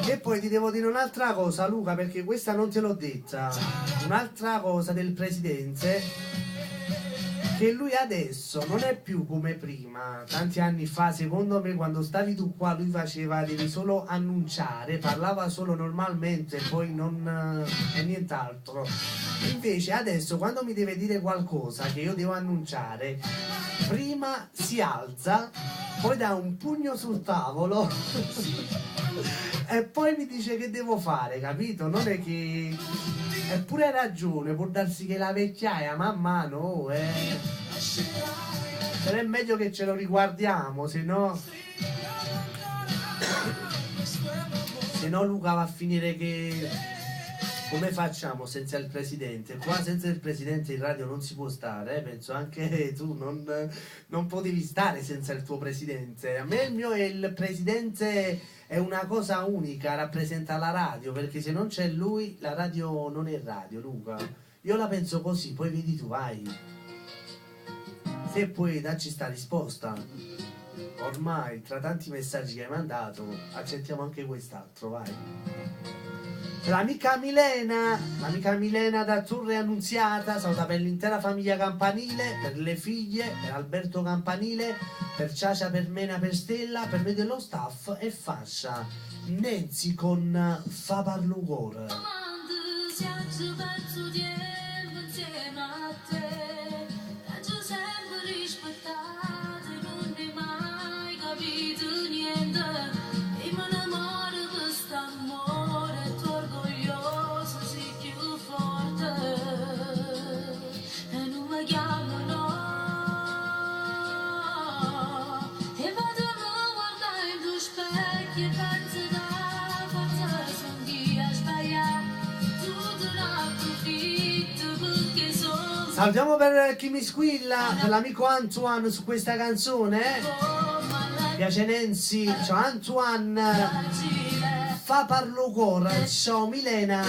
E poi ti devo dire un'altra cosa, Luca, perché questa non te l'ho detta. Un'altra cosa del presidente, che lui adesso non è più come prima. Tanti anni fa, secondo me, quando stavi tu qua, lui faceva, devi solo annunciare, parlava solo normalmente, poi non e nient'altro. Invece adesso, quando mi deve dire qualcosa che io devo annunciare, prima si alza, poi dà un pugno sul tavolo e poi mi dice che devo fare, capito? Non è che... Eppure hai ragione, può darsi che la vecchiaia man mano, però è meglio che ce lo riguardiamo, se no Luca va a finire che... Come facciamo senza il presidente? Qua senza il presidente in radio non si può stare, penso anche tu non potevi stare senza il tuo presidente. A me il presidente è una cosa unica, rappresenta la radio, perché se non c'è lui la radio non è radio, Luca. Io la penso così, poi vedi tu, vai. Se puoi darci sta risposta. Ormai, tra tanti messaggi che hai mandato, accettiamo anche quest'altro, vai. L'amica Milena da Torre Annunziata saluta per l'intera famiglia Campanile, per le figlie, per Alberto Campanile, per Ciacia, per Mena, per Stella, per me dello staff e Fascia. Nancy con Fa parlo cuore. Salutiamo per chi mi squilla, per l'amico Antoine su questa canzone. Piace Nancy, ciao Antoine. Fa parlo cuore, ciao Milena.